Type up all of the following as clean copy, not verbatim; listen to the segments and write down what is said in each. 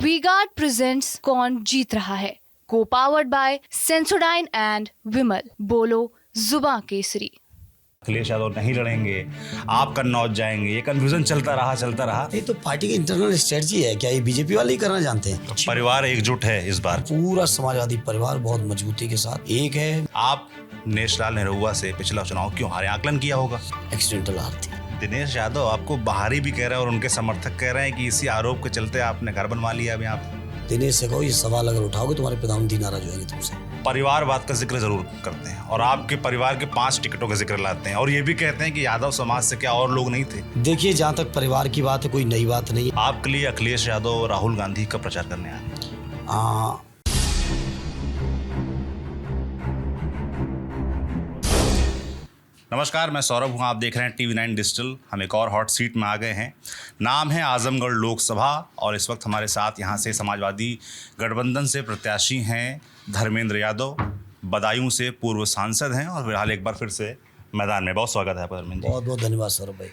V-Guard presents कौन जीत रहा है, को पावर्ड बाय सेंसोडाइन एंड विमल। बोलो जुबां केसरी। अखिलेश यादव नहीं लड़ेंगे, आप कन्नौज जाएंगे, ये कंफ्यूजन चलता रहा। ये तो पार्टी की इंटरनल स्ट्रेटजी है। क्या ये बीजेपी वाले ही करना जानते हैं? तो परिवार एकजुट है इस बार, पूरा समाजवादी परिवार बहुत मजबूती के साथ एक है। आप नेशलाल नेहरूआ से पिछला चुनाव क्यों हारे, आकलन किया होगा। एक्सीडेंटल हार थी। दिनेश यादव आपको बाहरी भी कह रहे हैं और उनके समर्थक कह रहे हैं कि इसी आरोप के चलते आपने घर बनवा लिया। अभी आप दिनेश से कहो ये सवाल अगर उठाओगे तुम्हारे प्रधानमंत्री नाराज होंगे तुमसे। परिवारवाद का जिक्र जरूर करते हैं और आपके परिवार के 5 टिकटों का जिक्र लाते हैं और ये भी कहते हैं कि यादव समाज से क्या और लोग नहीं थे। देखिए, जहाँ तक परिवार की बात है कोई नई बात नहीं। आपके लिए अखिलेश यादव और राहुल गांधी का प्रचार करने आए हैं। नमस्कार, मैं सौरभ हूँ, आप देख रहे हैं TV9 डिजिटल। हम एक और हॉट सीट में आ गए हैं। नाम है आजमगढ़ लोकसभा और इस वक्त हमारे साथ यहाँ से समाजवादी गठबंधन से प्रत्याशी हैं धर्मेंद्र यादव, बदायूं से पूर्व सांसद हैं और फिलहाल एक बार फिर से मैदान में। बहुत स्वागत है आपका धर्मेंद्र जी। बहुत बहुत धन्यवाद सौरभ भाई।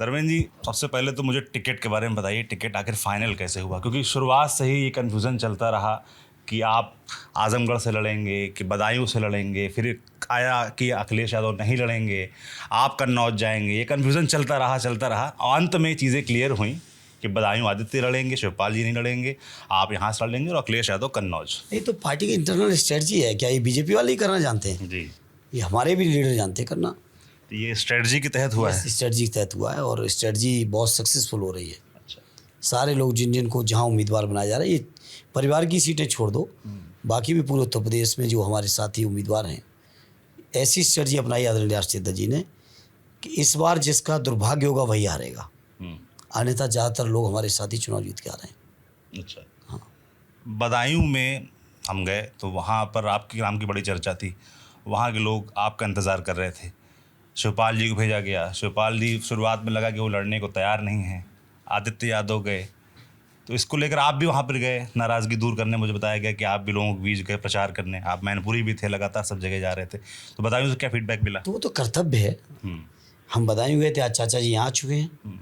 धर्मेंद्र जी, सबसे पहले तो मुझे टिकट के बारे में बताइए, टिकट आखिर फाइनल कैसे हुआ? क्योंकि शुरुआत से ही ये कन्फ्यूज़न चलता रहा कि आप आजमगढ़ से लड़ेंगे कि बदायूं से लड़ेंगे, फिर आया कि अखिलेश यादव नहीं लड़ेंगे, आप कन्नौज जाएंगे। ये कन्फ्यूज़न चलता रहा और अंत में चीज़ें क्लियर हुई कि बदायूं आदित्य लड़ेंगे, शिवपाल जी नहीं लड़ेंगे, आप यहाँ से लड़ेंगे और अखिलेश यादव कन्नौज। ये तो पार्टी की इंटरनल स्ट्रेटजी है। क्या ये बीजेपी वाले ही करना जानते हैं? जी, ये हमारे भी लीडर जानते हैं करना। तो ये स्ट्रेटजी के तहत हुआ है। स्ट्रेटजी के तहत हुआ है और स्ट्रेटजी बहुत सक्सेसफुल हो रही है। अच्छा, सारे लोग जिनको जहाँ उम्मीदवार बनाया जा रहा है, ये परिवार की सीटें छोड़ दो, बाकी भी पूरे उत्तर प्रदेश में जो हमारे साथी उम्मीदवार हैं, ऐसी स्ट्रेटजी अपनाई आदरणीय राष्ट्रीय अध्यक्ष जी ने कि इस बार जिसका दुर्भाग्य होगा वही हारेगा। अन्यथा ज़्यादातर लोग हमारे साथी चुनाव जीत के आ रहे हैं। अच्छा, हाँ। बदायूं में हम गए तो वहाँ पर आपके नाम की बड़ी चर्चा थी। वहाँ के लोग आपका इंतज़ार कर रहे थे। शिवपाल जी को भेजा गया। शिवपाल जी शुरुआत में लगा कि वो लड़ने को तैयार नहीं हैं। आदित्य यादव गए, तो इसको लेकर आप भी वहाँ पर गए नाराज़गी दूर करने। मुझे बताया गया कि आप भी लोगों के बीच गए प्रचार करने। आप मैनपुरी भी थे, लगातार सब जगह जा रहे थे। तो बदायूं से क्या फीडबैक मिला? तो वो तो कर्तव्य है। हम बदायूं गए थे, आज चाचा जी यहाँ आ चुके हैं।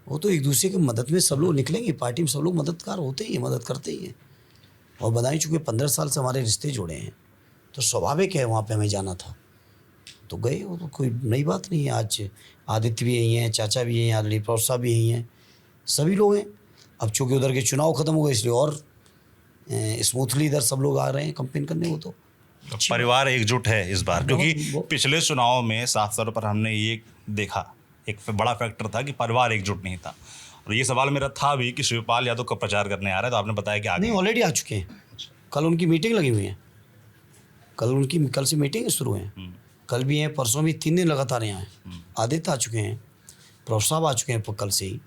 वो तो एक दूसरे की मदद में सब लोग निकलेंगे। पार्टी में सब लोग मददगार होते ही हैं, मदद करते ही हैं। और बदायूं चूँकि 15 साल से हमारे रिश्ते जुड़े हैं तो स्वाभाविक है वहाँ पे हमें जाना था, तो गए। वो तो कोई नई बात नहीं है। आज आदित्य भी यही हैं, चाचा भी यही हैं, आदरणीय प्रभु साहब भी यही हैं, सभी लोग हैं। अब चूँकि उधर के चुनाव खत्म हो गए इसलिए और स्मूथली इधर सब लोग आ रहे हैं कंपेन करने। वो तो परिवार एकजुट है इस बार, क्योंकि पिछले चुनाव में साफ तौर पर हमने ये देखा, एक बड़ा फैक्टर था कि परिवार एकजुट नहीं था। और ये सवाल मेरा था भी कि शिवपाल यादव का प्रचार करने आ रहा है, तो आपने बताया कि नहीं, ऑलरेडी आ चुके हैं। कल उनकी मीटिंग लगी हुई है। कल से मीटिंग शुरू है। कल भी हैं, परसों भी, 3 दिन लगातार यहाँ हैं। आदित्य आ चुके हैं, प्रभु साहब आ चुके हैं कल से ही।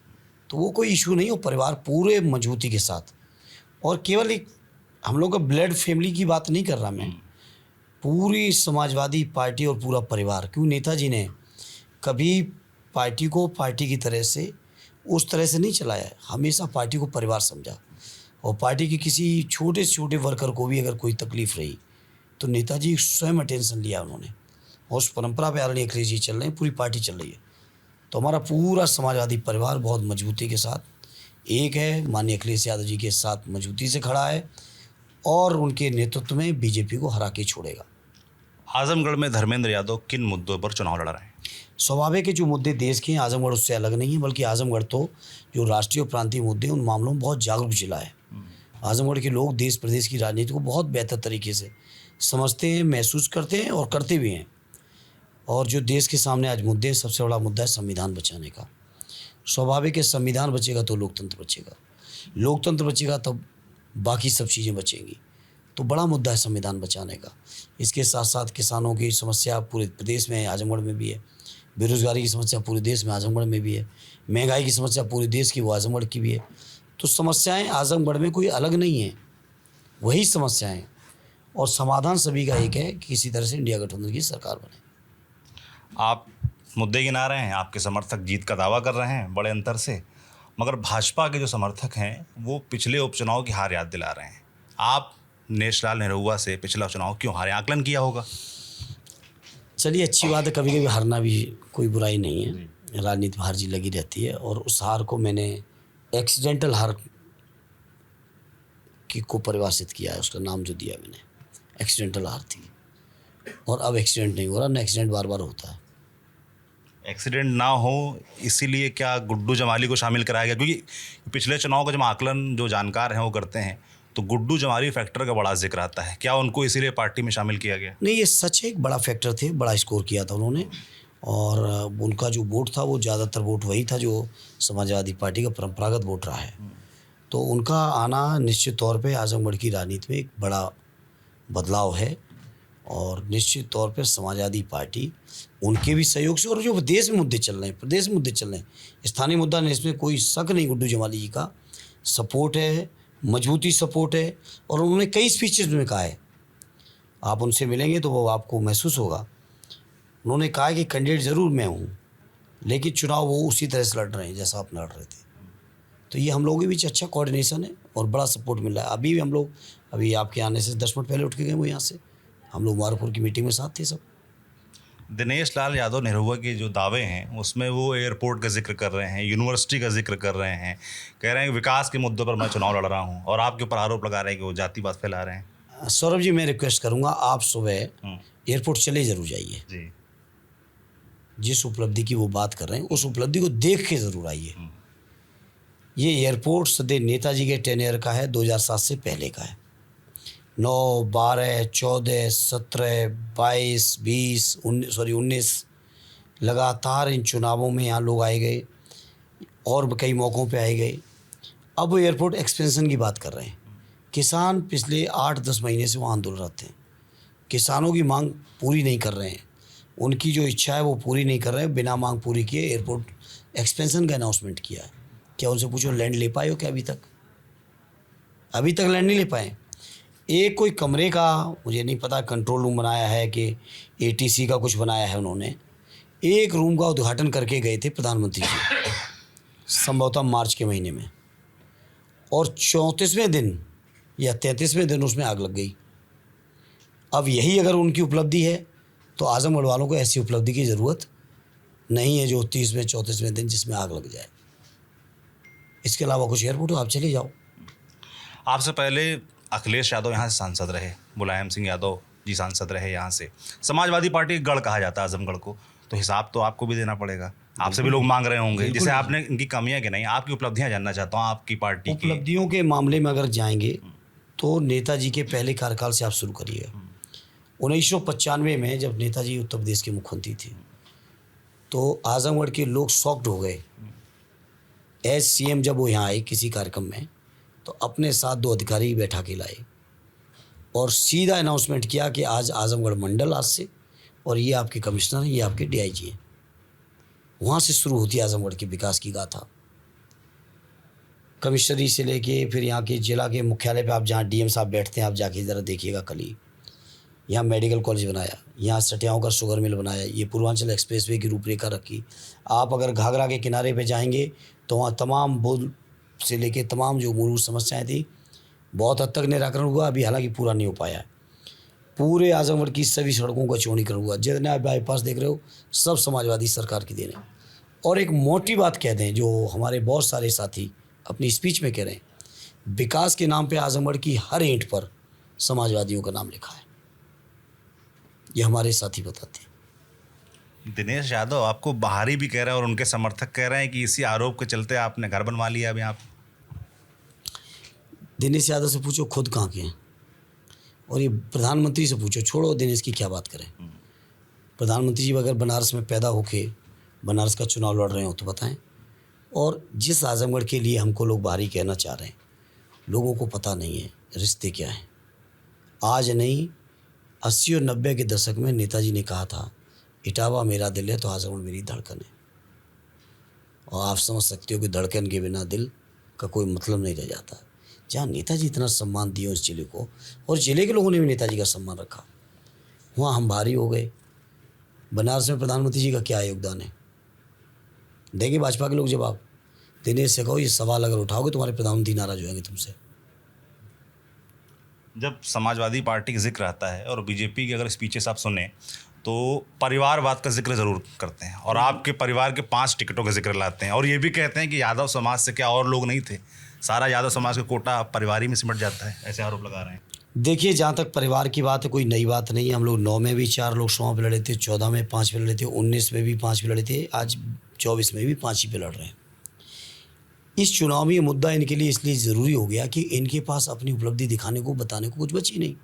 तो वो कोई इशू नहीं हो। परिवार पूरे मजबूती के साथ, और केवल एक हम लोग का ब्लड फैमिली की बात नहीं कर रहा मैं, पूरी समाजवादी पार्टी और पूरा परिवार। क्यों नेताजी ने कभी पार्टी को पार्टी की तरह से उस तरह से नहीं चलाया है, हमेशा पार्टी को परिवार समझा। और पार्टी के किसी छोटे से छोटे वर्कर को भी अगर कोई तकलीफ़ रही तो नेताजी स्वयं अटेंशन लिया उन्होंने। और उस परंपरा पे आदरणीय अखिलेश जी चल रहे हैं, पूरी पार्टी चल रही है। तो हमारा पूरा समाजवादी परिवार बहुत मजबूती के साथ एक है, माननीय अखिलेश यादव जी के साथ मजबूती से खड़ा है और उनके नेतृत्व में बीजेपी को हरा के छोड़ेगा। आजमगढ़ में धर्मेंद्र यादव किन मुद्दों पर चुनाव लड़ रहे हैं? स्वाभाविक है, जो मुद्दे देश के हैं आजमगढ़ उससे अलग नहीं है, बल्कि आजमगढ़ तो जो राष्ट्रीय और प्रांतीय मुद्दे हैं उन मामलों में बहुत जागरूक जिला है। आजमगढ़ के लोग देश प्रदेश की राजनीति को बहुत बेहतर तरीके से समझते हैं, महसूस करते हैं और करते भी हैं। और जो देश के सामने आज मुद्दे हैं, सबसे बड़ा मुद्दा है संविधान बचाने का। स्वाभाविक है, संविधान बचेगा तो लोकतंत्र बचेगा, लोकतंत्र बचेगा तब बाकी सब चीज़ें बचेंगी। तो बड़ा मुद्दा है संविधान बचाने का। इसके साथ साथ किसानों की समस्या पूरे प्रदेश में है, आजमगढ़ में भी है। बेरोजगारी की समस्या पूरे देश में, आजमगढ़ में भी है। महंगाई की समस्या पूरे देश की, वो आजमगढ़ की भी है। तो समस्याएं आजमगढ़ में कोई अलग नहीं है, वही समस्याएं। और समाधान सभी का एक है कि किसी तरह से इंडिया गठबंधन की सरकार बने। आप मुद्दे गिना रहे हैं, आपके समर्थक जीत का दावा कर रहे हैं बड़े अंतर से, मगर भाजपा के जो समर्थक हैं वो पिछले उपचुनाव की हार याद दिला रहे हैं। आप नेशलाल नेहरूआ से पिछला चुनाव क्यों हारे, आकलन किया होगा। चलिए, अच्छी बात है, कभी कभी हारना भी कोई बुराई नहीं है। राजनीति में हार जीत लगी रहती है और उस हार को मैंने एक्सीडेंटल हार को परिभाषित किया है, उसका नाम जो दिया मैंने, एक्सीडेंटल आरती। और अब एक्सीडेंट नहीं हो रहा, न एक्सीडेंट बार बार होता है। एक्सीडेंट ना हो इसीलिए क्या गुड्डू जमाली को शामिल कराया गया? क्योंकि पिछले चुनाव का जब आकलन जो जानकार हैं वो करते हैं तो गुड्डू जमाली फैक्टर का बड़ा जिक्र आता है। क्या उनको इसीलिए पार्टी में शामिल किया गया? नहीं, ये सच है, एक बड़ा फैक्टर थे, बड़ा स्कोर किया था उन्होंने। और उनका जो वोट था वो ज़्यादातर वोट वही था जो समाजवादी पार्टी का परंपरागत वोट रहा है। तो उनका आना निश्चित तौर पे आजमगढ़ की राजनीति में एक बड़ा बदलाव है। और निश्चित तौर पे समाजवादी पार्टी उनके भी सहयोग से, और जो देश में मुद्दे चल रहे हैं, प्रदेश में मुद्दे चल रहे हैं, स्थानीय मुद्दा नहीं, इसमें कोई शक नहीं, गुड्डू जमाली जी का सपोर्ट है, मजबूती सपोर्ट है। और उन्होंने कई स्पीचेस में कहा है, आप उनसे मिलेंगे तो वो आपको महसूस होगा, उन्होंने कहा कि कैंडिडेट ज़रूर मैं हूँ, लेकिन चुनाव वो उसी तरह से लड़ रहे हैं जैसा आप लड़ रहे थे। तो ये हम लोगों के बीच अच्छा कोऑर्डिनेशन है और बड़ा सपोर्ट मिल रहा है। अभी भी हम लोग, अभी आपके आने से 10 मिनट पहले उठ के गए वो यहाँ से, हम लोग मुबारकपुर की मीटिंग में साथ थे सब। दिनेश लाल यादव निरहुआ के जो दावे हैं उसमें वो एयरपोर्ट का जिक्र कर रहे हैं, यूनिवर्सिटी का जिक्र कर रहे हैं, कह रहे हैं कि विकास के मुद्दों पर मैं चुनाव लड़ रहा हूँ, और आपके ऊपर आरोप लगा रहे हैं कि वो जातिवाद फैला रहे हैं। सौरभ जी, मैं रिक्वेस्ट करूँगा, आप सुबह एयरपोर्ट चले ज़रूर जाइए। जी। जिस उपलब्धि की वो बात कर रहे हैं उस उपलब्धि को देख के ज़रूर आइए। ये एयरपोर्ट सदैव नेताजी के टेन्योर का है, 2007 से पहले का है। 9, 12, 14, 17, 22, 20, 19 लगातार इन चुनावों में यहाँ लोग आए गए और कई मौक़ों पे आए गए। अब वो एयरपोर्ट एक्सपेंशन की बात कर रहे हैं। किसान पिछले 8-10 महीने से वहाँ आंदोलनरत हैं। किसानों की मांग पूरी नहीं कर रहे हैं, उनकी जो इच्छा है वो पूरी नहीं कर रहे हैं। बिना मांग पूरी किए एयरपोर्ट एक्सपेंशन का अनाउंसमेंट किया है। क्या उनसे पूछो लैंड ले पाए हो क्या? अभी तक लैंड नहीं ले पाए। एक कोई कमरे का मुझे नहीं पता कंट्रोल रूम बनाया है कि एटीसी का कुछ बनाया है उन्होंने। एक रूम का उद्घाटन करके गए थे प्रधानमंत्री जी, संभवतः मार्च के महीने में, और 34वें दिन या 33वें दिन उसमें आग लग गई। अब यही अगर उनकी उपलब्धि है तो आजमगढ़ वालों को ऐसी उपलब्धि की ज़रूरत नहीं है जो 30वें 34वें दिन जिसमें आग लग जाए। इसके अलावा कुछ एयरपोर्ट आप चले जाओ। आपसे पहले अखिलेश यादव यहाँ से सांसद रहे, मुलायम सिंह यादव जी सांसद रहे यहाँ से। समाजवादी पार्टी गढ़ कहा जाता है आजमगढ़ को, तो हिसाब तो आपको भी देना पड़ेगा। आपसे भी लोग मांग रहे होंगे, जिसे आपने इनकी कमियां कि नहीं, आपकी उपलब्धियां जानना चाहता हूँ आपकी पार्टी की। उपलब्धियों के मामले में अगर जाएंगे तो नेताजी के पहले कार्यकाल से आप शुरू करिएगा। 1995 में जब नेताजी उत्तर प्रदेश के मुख्यमंत्री थे तो आजमगढ़ के लोग शॉक्ड हो गए। एज सीएम जब वो यहाँ आए किसी कार्यक्रम में तो अपने साथ 2 अधिकारी बैठा के लाए और सीधा अनाउंसमेंट किया कि आज आजमगढ़ मंडल आज से, और ये आपके कमिश्नर हैं, ये आपके डीआईजी हैं। वहाँ से शुरू होती है आजमगढ़ के विकास की गाथा। कमिश्नरी से लेके फिर यहाँ के जिला के मुख्यालय पे आप जहाँ डीएम साहब बैठते हैं आप जाके ज़रा देखिएगा। कल ही यहाँ मेडिकल कॉलेज बनाया, यहाँ सटियाओं का शुगर मिल बनाया, ये पूर्वांचल एक्सप्रेसवे की रूपरेखा रखी। आप अगर घाघरा के किनारे पे जाएंगे तो वहाँ तमाम बुल से लेके तमाम जो मूलभूत समस्याएं थी बहुत हद तक निराकरण हुआ। अभी हालांकि पूरा नहीं हो पाया है। पूरे आजमगढ़ की सभी सड़कों का चौड़ीकरण हुआ। जितने आप बाईपास देख रहे हो सब समाजवादी सरकार की देन है। और एक मोटी बात कहते हैं जो हमारे बहुत सारे साथी अपनी स्पीच में कह रहे हैं, विकास के नाम पे आजमगढ़ की हर ईंट पर समाजवादियों का नाम लिखा है। ये हमारे साथी बताते हैं। दिनेश यादव आपको बाहरी भी कह रहे हैं और उनके समर्थक कह रहे हैं कि इसी आरोप के चलते आपने घर बनवा लिया अभी आप। दिनेश यादव से पूछो खुद कहाँ के हैं, और ये प्रधानमंत्री से पूछो, छोड़ो दिनेश की क्या बात करें। प्रधानमंत्री जी अगर बनारस में पैदा होके बनारस का चुनाव लड़ रहे हो तो बताएं। और जिस आजमगढ़ के लिए हमको लोग बाहरी कहना चाह रहे हैं, लोगों को पता नहीं है रिश्ते क्या हैं। आज नहीं 80 और 90 के दशक में नेताजी ने कहा था इटावा मेरा दिल है तो आजमगढ़ मेरी धड़कन है। और आप समझ सकते हो कि धड़कन के बिना दिल का कोई मतलब नहीं रह जाता। जहाँ नेताजी इतना सम्मान दिए उस जिले को, और जिले के लोगों ने भी नेताजी का सम्मान रखा, वहाँ हम भारी हो गए। बनारस में प्रधानमंत्री जी का क्या योगदान है, देंगे भाजपा के लोग जवाब। दिनेश से कहो ये सवाल अगर उठाओगे तुम्हारे प्रधानमंत्री नाराज होंगे तुमसे। जब समाजवादी पार्टी का जिक्र आता है और बीजेपी की अगर स्पीचेस आप सुने तो परिवारवाद का जिक्र ज़रूर करते हैं, और आपके परिवार के 5 टिकटों का जिक्र लाते हैं, और ये भी कहते हैं कि यादव समाज से क्या और लोग नहीं थे सारा यादव समाज का कोटा परिवार ही में सिमट जाता है, ऐसे आरोप लगा रहे हैं। देखिए, जहाँ तक परिवार की बात है, कोई नई बात नहीं है। हम लोग 9 में भी 4 लोकसभा पे लड़े थे, 14 में 5 पे लड़े थे, 19 में भी 5 पे लड़े थे, आज 24 में भी 5 ही पे लड़ रहे हैं। इस चुनाव में ये मुद्दा इनके लिए इसलिए ज़रूरी हो गया कि इनके पास अपनी उपलब्धि दिखाने को, बताने को कुछ बची नहीं।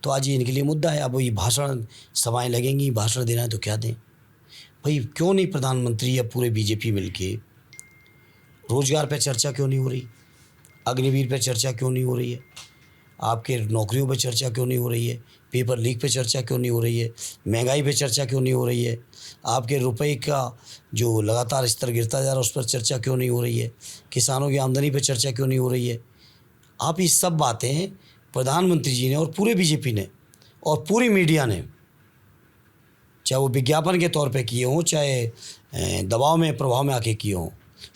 तो आज ये इनके लिए मुद्दा है। अब ये भाषण सभाएँ लगेंगी, भाषण देना है तो क्या दें भाई? क्यों नहीं प्रधानमंत्री या पूरे बीजेपी मिलके रोजगार पे चर्चा क्यों नहीं हो रही? अग्निवीर पे चर्चा क्यों नहीं हो रही है? आपके नौकरियों पे चर्चा क्यों नहीं हो रही है? पेपर लीक पे चर्चा क्यों नहीं हो रही है? महंगाई पे चर्चा क्यों नहीं हो रही है? आपके रुपए का जो लगातार स्तर गिरता जा रहा है उस पर चर्चा क्यों नहीं हो रही है? किसानों की आमदनी पे चर्चा क्यों नहीं हो रही है? आप ये सब बातें प्रधानमंत्री जी ने और पूरे बीजेपी ने और पूरी मीडिया ने, चाहे वो विज्ञापन के तौर पे किए हों, चाहे दबाव में प्रभाव में आके किए हों,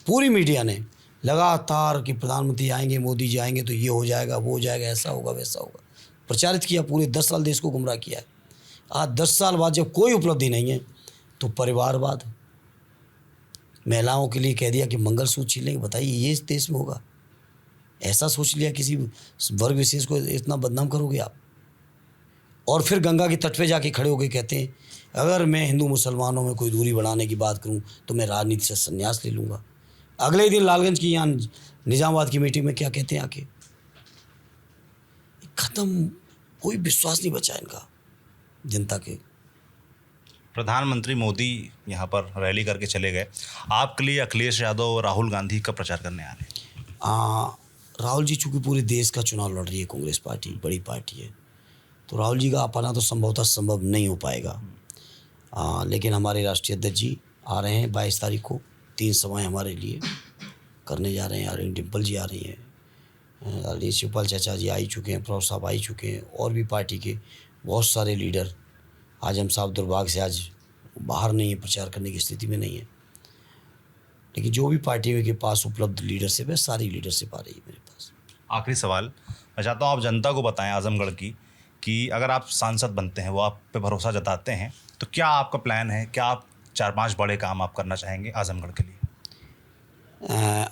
पूरी मीडिया ने लगातार कि प्रधानमंत्री आएंगे, मोदी जी आएंगे तो ये हो जाएगा, वो हो जाएगा, ऐसा होगा, वैसा होगा, प्रचारित किया। पूरे 10 साल देश को गुमराह किया है। आज 10 साल बाद जब कोई उपलब्धि नहीं है तो परिवारवाद, महिलाओं के लिए कह दिया कि मंगलसूत्र छीलेंगे। बताइए, ये इस देश में होगा? ऐसा सोच लिया किसी वर्ग विशेष को इतना बदनाम करोगे आप? और फिर गंगा के तट पे जाके खड़े होकर कहते हैं अगर मैं हिंदू मुसलमानों में कोई दूरी बढ़ाने की बात करूं तो मैं राजनीति से संन्यास ले लूँगा। अगले दिन लालगंज की यहाँ निजामाबाद की मीटिंग में क्या कहते हैं आके? खत्म, कोई विश्वास नहीं बचा इनका जनता के। प्रधानमंत्री मोदी यहाँ पर रैली करके चले गए, आपके लिए अखिलेश यादव और राहुल गांधी का प्रचार करने आ रहे हैं? राहुल जी चूँकि पूरे देश का चुनाव लड़ रही है, कांग्रेस पार्टी बड़ी पार्टी है, तो राहुल जी का आना तो संभवतः संभव नहीं हो पाएगा। लेकिन हमारे राष्ट्रीय अध्यक्ष जी आ रहे हैं 22 तारीख को। 3 सभाएँ हमारे लिए करने जा रहे हैं। आरएन डिम्पल जी आ रही हैं, आरडी शिवपाल चाचा जी आ ही चुके हैं, प्रभु साहब आ ही चुके हैं, और भी पार्टी के बहुत सारे लीडर। आजम साहब दुर्भाग्य से आज बाहर नहीं है, प्रचार करने की स्थिति में नहीं है, लेकिन जो भी पार्टी के पास उपलब्ध लीडरशिप है, सारी लीडरशिप आ रही है मेरे पास। आखिरी सवाल मैं चाहता हूँ आप जनता को बताएं आजमगढ़ की कि अगर आप सांसद बनते हैं, वो आप पे भरोसा जताते हैं, तो क्या आपका प्लान है? क्या आप 4-5 बड़े काम आप करना चाहेंगे आजमगढ़ के लिए?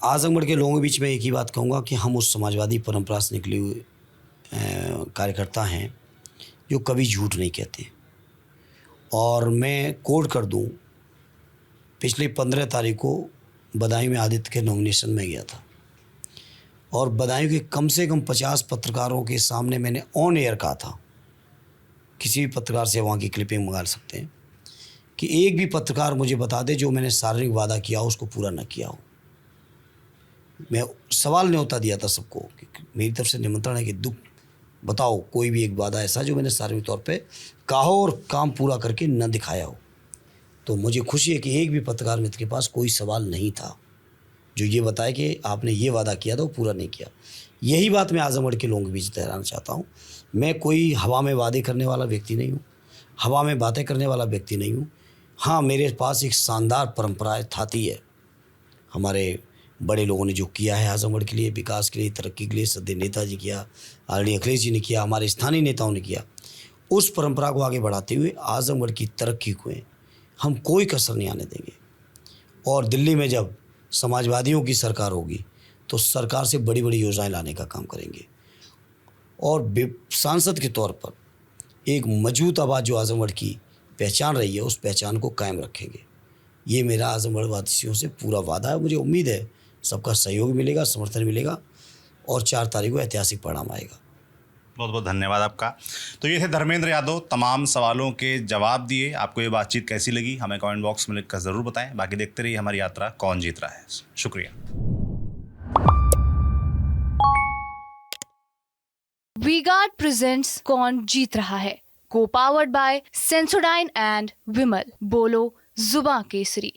आजमगढ़ के लोगों के बीच में एक ही बात कहूँगा कि हम उस समाजवादी परंपरा से निकले हुए कार्यकर्ता हैं जो कभी झूठ नहीं कहते। और मैं कोट कर दूं, पिछले 15 तारीख को बदायूं में आदित्य के नॉमिनेशन में गया था और बदायूं के कम से कम 50 पत्रकारों के सामने मैंने ऑन एयर कहा था, किसी भी पत्रकार से वहाँ की क्लिपिंग मंगा सकते हैं, कि एक भी पत्रकार मुझे बता दे जो मैंने सार्वजनिक वादा किया हो उसको पूरा न किया हो। मैं सवाल न्योता दिया था सबको कि मेरी तरफ से निमंत्रण है कि दुख बताओ कोई भी एक वादा ऐसा जो मैंने सार्वजनिक तौर पे कहा हो और काम पूरा करके न दिखाया हो। तो मुझे खुशी है कि एक भी पत्रकार मित्र के पास कोई सवाल नहीं था जो ये बताए कि आपने ये वादा किया था वो पूरा नहीं किया। यही बात मैं आजमगढ़ के लोगों के बीच दोहराना चाहता हूँ। मैं कोई हवा में वादे करने वाला व्यक्ति नहीं हूँ, हवा में बातें करने वाला व्यक्ति नहीं हूँ। हाँ, मेरे पास एक शानदार परंपरा थाती है। हमारे बड़े लोगों ने जो किया है आजमगढ़ के लिए, विकास के लिए, तरक्की के लिए, सदैव नेताजी किया, आदरणीय अखिलेश जी ने किया, हमारे स्थानीय नेताओं ने किया। उस परंपरा को आगे बढ़ाते हुए आजमगढ़ की तरक्की को हम कोई कसर नहीं आने देंगे। और दिल्ली में जब समाजवादियों की सरकार होगी तो सरकार से बड़ी बड़ी योजनाएं लाने का काम करेंगे और सांसद के तौर पर एक मजबूत आवाज़ जो आजमगढ़ की पहचान रही है उस पहचान को कायम रखेंगे। ये मेरा आजमगढ़ वासियों से पूरा वादा है। मुझे उम्मीद है सबका सहयोग मिलेगा, समर्थन मिलेगा और 4 तारीख को ऐतिहासिक परिणाम आएगा। बहुत बहुत धन्यवाद आपका। तो ये थे धर्मेंद्र यादव, तमाम सवालों के जवाब दिए। आपको ये बातचीत कैसी लगी हमें कमेंट बॉक्स में लिखकर ज़रूर बताएं। बाकी देखते रहिए हमारी यात्रा कौन जीत रहा है। शुक्रिया। वीगार्ड प्रेजेंट्स कौन जीत रहा है, को पावर्ड बाय सेंसोडाइन एंड विमल। बोलो जुबां केसरी।